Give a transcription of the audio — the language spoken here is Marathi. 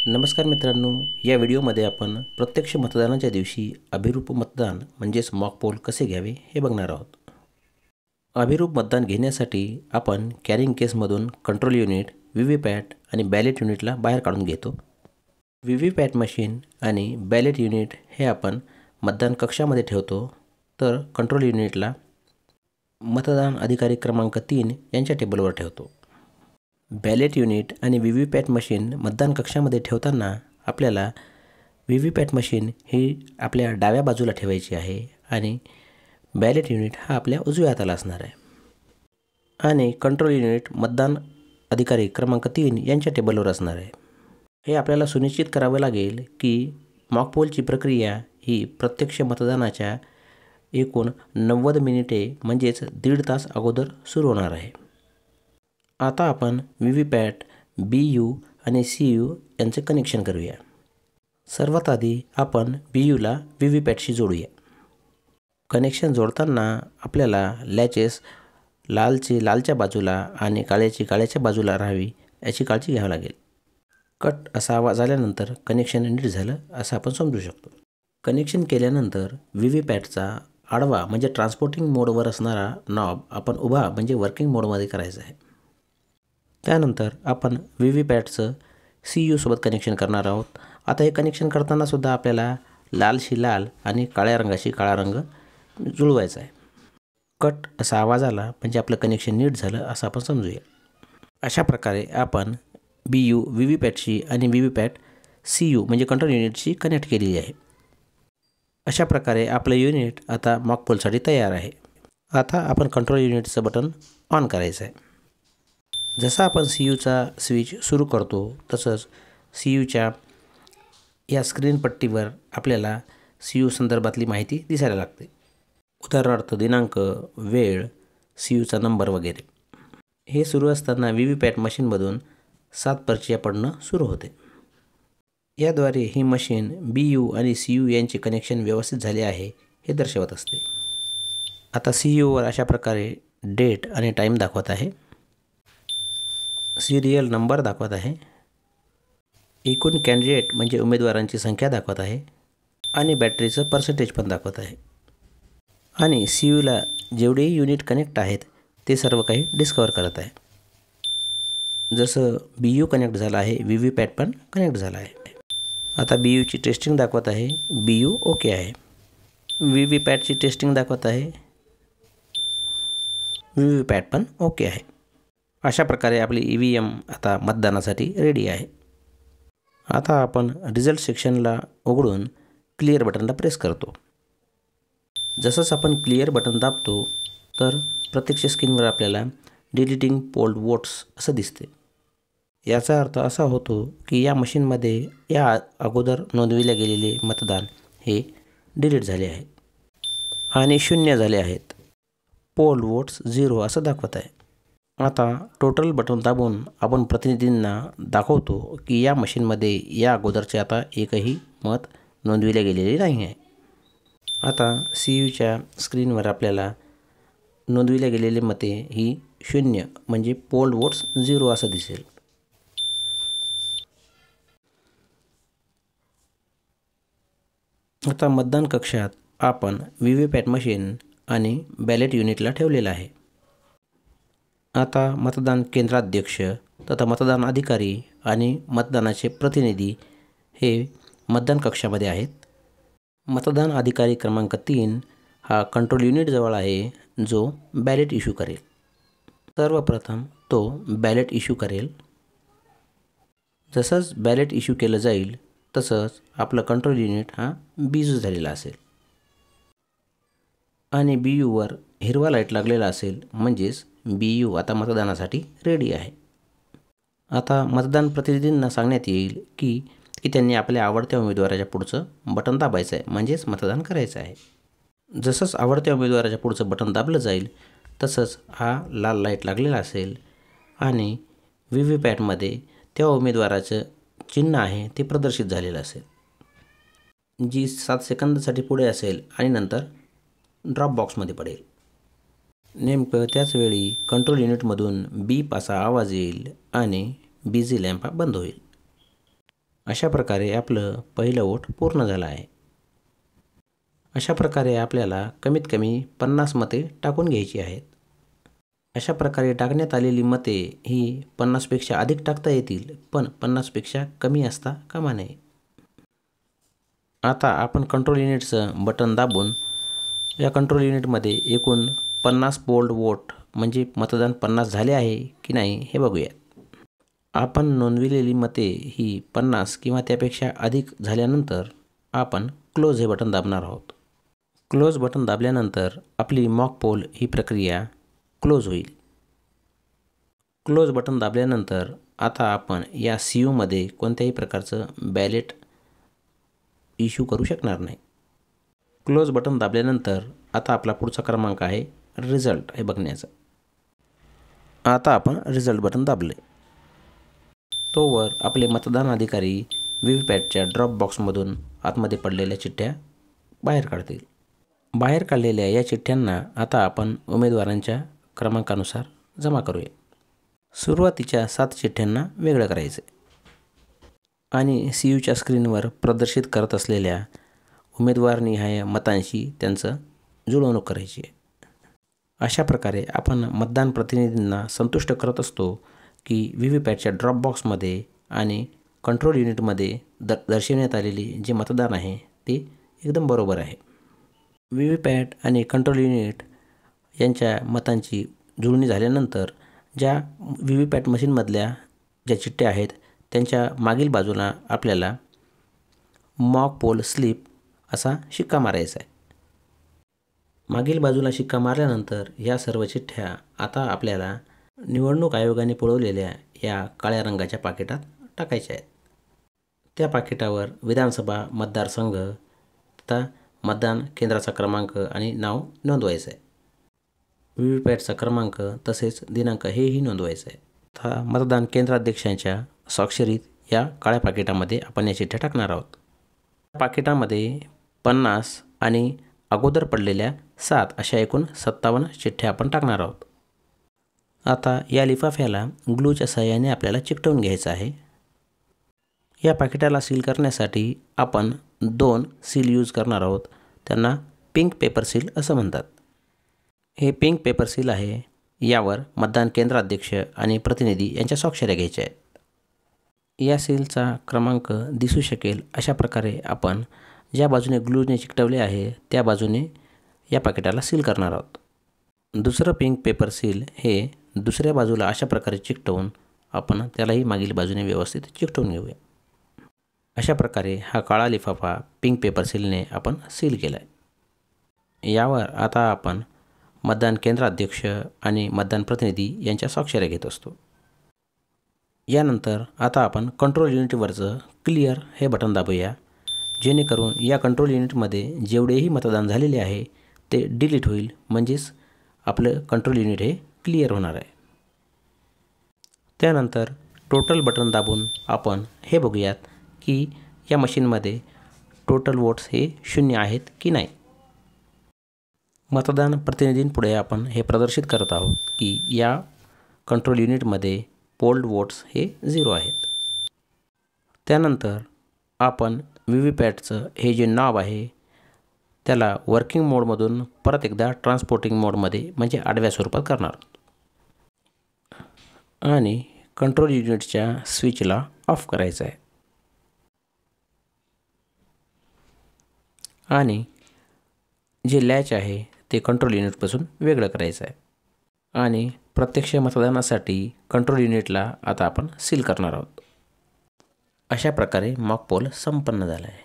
नमस्कार मित्रांनो, या व्हिडिओमध्ये आपण प्रत्यक्ष मतदानाच्या दिवशी अभिरूप मतदान म्हणजेच मॉक पोल कसे घ्यावे हे बघणार आहोत. अभिरूप मतदान घेण्यासाठी आपण कॅरिंग केसमधून कंट्रोल युनिट, व्हीव्हीपॅट आणि बॅलेट युनिटला बाहेर काढून घेतो. व्हीव्हीपॅट मशीन आणि बॅलेट युनिट हे आपण मतदान कक्षामध्ये ठेवतो, तर कंट्रोल युनिटला मतदान अधिकारी क्रमांक 3 यांच्या टेबलवर ठेवतो. बॅलेट युनिट आणि व्हीव्हीपॅट मशीन मतदान कक्षामध्ये ठेवताना आपल्याला व्हीव्हीपॅट मशीन ही आपल्या डाव्या बाजूला ठेवायची आहे आणि बॅलेट युनिट हा आपल्या उजव्या हाताला असणार आहे. आणि कंट्रोल युनिट मतदान अधिकारी क्रमांक 3 यांच्या टेबलवर असणार आहे. हे आपल्याला सुनिश्चित करावे लागेल की मॉक पोलची प्रक्रिया ही प्रत्यक्ष मतदानाच्या एकूण 90 मिनिटे म्हणजेच 1.5 तास अगोदर सुरू होणार आहे. आता आपण व्हीव्हीपॅट, BU आणि CU यांचे कनेक्शन करूया. सर्वात आधी आपण BUला व्हीव्हीपॅटशी जोडूया. कनेक्शन जोडताना आपल्याला लॅचेस लालची लालच्या बाजूला आणि काळ्याची काळ्याच्या बाजूला राहावी याची काळजी घ्यावी लागेल. कट असा आवाज आल्यानंतर कनेक्शन नीट झालं असं आपण समजू शकतो. कनेक्शन केल्यानंतर व्हीव्हीपॅटचा आडवा म्हणजे ट्रान्सपोर्टिंग मोडवर असणारा नॉब आपण उभा म्हणजे वर्किंग मोडमध्ये करायचा आहे. त्यानंतर आपण व्हीव्हीपॅटचं CU सोबत कनेक्शन करणार आहोत. आता हे कनेक्शन करताना सुद्धा आपल्याला लालशी लाल आणि काळ्या रंगाशी काळा रंग जुळवायचा आहे. कट असा आवाज आला म्हणजे आपलं कनेक्शन नीट झालं असं आपण समजूया. अशा प्रकारे आपण BU व्हीव्हीपॅटशी आणि व्हीव्हीपॅट CU म्हणजे कंट्रोल युनिटशी कनेक्ट केलेली आहे. अशा प्रकारे आपलं युनिट आता मॉक पोलसाठी तयार आहे. आता आपण कंट्रोल युनिटचं बटन ऑन करायचं आहे. जसा आपण CUचा स्विच सुरू करतो तसंच CUच्या या स्क्रीन पट्टीवर आपल्याला CU संदर्भातली माहिती दिसायला लागते. उदाहरणार्थ दिनांक, वेळ, CUचा नंबर वगैरे. हे सुरू असताना व्हीव्हीपॅट मशीनमधून 7 पर्चिया पडणं सुरू होते. याद्वारे ही मशीन BU आणि CU यांचे कनेक्शन व्यवस्थित झाले आहे हे दर्शवत असते. आता CUवर अशा प्रकारे डेट आणि टाईम दाखवत आहे. सिरियल नंबर दाखवत आहे. एकूण कॅन्डिडेट म्हणजे उमेदवारांची संख्या दाखवत आहे आणि बॅटरीचं पर्सेंटेज पण दाखवत आहे. आणि CUला जेवढेही युनिट कनेक्ट आहेत ते सर्व काही डिस्कवर करत आहे. जसं BU कनेक्ट झाला आहे, व्हीव्हीपॅट पण कनेक्ट झाला आहे. आता BUची टेस्टिंग दाखवत आहे, BU ओके आहे. व्हीव्हीपॅटची टेस्टिंग दाखवत आहे, व्हीव्हीपॅट पण ओके आहे. अशा प्रकारे आपली EVM आता मतदानासाठी रेडी आहे. आता आपण रिझल्ट सेक्शनला उघडून क्लिअर बटनला प्रेस करतो. जसंच आपण क्लिअर बटन दाबतो तर प्रत्यक्ष स्क्रीनवर आपल्याला डिलीटिंग पोल्ड वोट्स असं दिसते. याचा अर्थ असा होतो की या मशीनमध्ये या अगोदर नोंदविले गेलेले मतदान हे डिलीट झाले आहे आणि 0 झाले आहेत. पोल वोट्स 0 असं दाखवत आहे. आता टोटल बटन दाबून आपण प्रतिनिधींना दाखवतो की या मशीनमध्ये या अगोदरचे आता एकही मत नोंदविले गेलेले नाही आहे. आता CUच्या स्क्रीनवर आपल्याला नोंदविले गेलेले मते ही 0 म्हणजे पोल्ड वोट्स 0 असं दिसेल. आता मतदान कक्षात आपण व्हीव्हीपॅट मशीन आणि बॅलेट युनिटला ठेवलेलं आहे. आता मतदान केंद्राध्यक्ष तथा मतदान अधिकारी आणि मतदानाचे प्रतिनिधी हे मतदान कक्षामध्ये आहेत. मतदान अधिकारी क्रमांक 3 हा कंट्रोल युनिटजवळ आहे जो बॅलेट इश्यू करेल. सर्वप्रथम तो बॅलेट इश्यू करेल. जसंच बॅलेट इश्यू केलं जाईल तसंच आपलं कंट्रोल युनिट हा बिझी झालेला असेल आणि BUवर हिरवा लाईट लागलेला असेल म्हणजेच BU आता मतदानासाठी रेडी आहे. आता मतदान प्रतिनिधींना सांगण्यात येईल की त्यांनी आपल्या आवडत्या उमेदवाराच्या पुढचं बटन दाबायचं आहे म्हणजेच मतदान करायचं आहे. जसंच आवडत्या उमेदवाराच्या पुढचं बटन दाबलं जाईल तसंच हा लाल लाईट लागलेला असेल आणि व्हीव्हीपॅटमध्ये त्या उमेदवाराचं चिन्ह आहे ते प्रदर्शित झालेलं असेल, जी 7 सेकंदासाठी पुढे असेल आणि नंतर ड्रॉप बॉक्समध्ये पडेल. नेमकं त्याचवेळी कंट्रोल युनिटमधून बीप असा आवाज येईल आणि बिझी लॅम्प बंद होईल. अशा प्रकारे आपलं पहिलं वोट पूर्ण झालं आहे. अशा प्रकारे आपल्याला कमीत कमी 50 मते टाकून घ्यायची आहेत. अशा प्रकारे टाकण्यात आलेली मते ही 50पेक्षा अधिक टाकता येतील, पण 50पेक्षा कमी असता कामा नये. आता आपण कंट्रोल युनिटचं बटन दाबून या कंट्रोल युनिटमध्ये एकूण 50 पोल्ड वोट म्हणजे मतदान 50 झाले आहे की नाही हे बघूया. आपण नोंदविलेली मते ही 50 किंवा त्यापेक्षा अधिक झाल्यानंतर आपण क्लोज हे बटन दाबणार आहोत. क्लोज बटन दाबल्यानंतर आपली मॉक पोल ही प्रक्रिया क्लोज होईल. क्लोज बटन दाबल्यानंतर आता आपण या CUमध्ये कोणत्याही प्रकारचं बॅलेट इश्यू करू शकणार नाही. क्लोज बटन दाबल्यानंतर आता आपला पुढचा क्रमांक आहे रिझल्ट हे बघण्याचा. आता आपण रिझल्ट बटन दाबले. तोवर आपले मतदान अधिकारी व्हीव्हीपॅटच्या ड्रॉप बॉक्समधून आतमध्ये पडलेल्या चिठ्ठ्या बाहेर काढतील. बाहेर काढलेल्या या चिठ्ठ्यांना आता आपण उमेदवारांच्या क्रमांकानुसार जमा करूया. सुरुवातीच्या 7 चिठ्ठ्यांना वेगळं करायचं आणि CUच्या स्क्रीनवर प्रदर्शित करत असलेल्या उमेदवारनिहाय मतांशी त्यांचं जुळवणूक करायची आहे. अशा प्रकारे आपण मतदान प्रतिनिधींना संतुष्ट करत असतो की व्हीव्हीपॅटच्या ड्रॉप बॉक्समध्ये आणि कंट्रोल युनिटमध्ये दर्शवण्यात आलेले जे मतदान आहे ते एकदम बरोबर आहे. व्हीव्हीपॅट आणि कंट्रोल युनिट यांच्या मतांची जुळणी झाल्यानंतर ज्या व्हीव्हीपॅट मशीनमधल्या ज्या चिठ्ठ्या आहेत त्यांच्या मागील बाजूला आपल्याला मॉक पोल स्लिप असा शिक्का मारायचा आहे. मागील बाजूला शिक्का मारल्यानंतर या सर्व चिठ्ठ्या आता आपल्याला निवडणूक आयोगाने पुरवलेल्या या काळ्या रंगाच्या पाकिटात टाकायच्या आहेत. त्या पाकिटावर विधानसभा मतदारसंघ तथा मतदान केंद्राचा क्रमांक आणि नाव नोंदवायचं आहे. व्हीव्हीपॅटचा क्रमांक तसेच दिनांक हेही नोंदवायचं आहे. आता मतदान केंद्राध्यक्षांच्या स्वाक्षरीत या काळ्या पाकिटामध्ये आपण या चिठ्ठ्या टाकणार आहोत. पाकिटामध्ये 50 आणि अगोदर पडलेल्या 7 अशा एकूण 57 चिठ्ठ्या आपण टाकणार आहोत. आता या लिफाफ्याला ग्लूच्या सहाय्याने आपल्याला चिकटवून घ्यायचं आहे. या पाकिटाला सील करण्यासाठी आपण 2 सील यूज करणार आहोत. त्यांना पिंक पेपर सील असं म्हणतात. हे पिंक पेपर सील आहे. यावर मतदान केंद्राध्यक्ष आणि प्रतिनिधी यांच्या स्वाक्षऱ्या घ्यायच्या आहेत. या सीलचा क्रमांक दिसू शकेल अशा प्रकारे आपण ज्या बाजूने ग्लूने चिकटवले आहे त्या बाजूने या पाकिटाला सील करणार आहोत. दुसरं पिंक पेपर सील हे दुसऱ्या बाजूला अशा प्रकारे चिकटवून आपण त्यालाही मागील बाजूने व्यवस्थित चिकटवून घेऊया. अशा प्रकारे हा काळा लिफाफा पिंक पेपर सीलने आपण सील केला आहे. यावर आता आपण मतदान केंद्राध्यक्ष आणि मतदान प्रतिनिधी यांच्या स्वाक्षऱ्या घेत असतो. यानंतर आता आपण कंट्रोल युनिटवरचं क्लिअर हे बटन दाबूया, जेणेकरून या कंट्रोल युनिटमध्ये जेवढेही मतदान झालेले आहे ते डिलीट होईल. म्हणजेच आपलं कंट्रोल युनिट हे क्लिअर होणार आहे. त्यानंतर टोटल बटन दाबून आपण हे बघूयात की या मशीनमध्ये टोटल वोट्स हे 0 आहेत की नाही. मतदान प्रतिनिधींपुढे आपण हे प्रदर्शित करत आहोत की या कंट्रोल युनिटमध्ये पोल्ड वोट्स हे 0 आहेत. त्यानंतर आपण व्हीव्हीपॅटचं हे जे नॉब आहे त्याला वर्किंग मोडमधून परत एकदा ट्रान्सपोर्टिंग मोडमध्ये म्हणजे आडव्या स्वरूपात करणार आणि कंट्रोल युनिटच्या स्विचला ऑफ करायचं आहे आणि जे लॅच आहे ते कंट्रोल युनिटपासून वेगळं करायचं आहे आणि प्रत्यक्ष मतदानासाठी कंट्रोल युनिटला आता आपण सील करणार आहोत. अशा प्रकारे मॉक पोल संपन्न झाला आहे.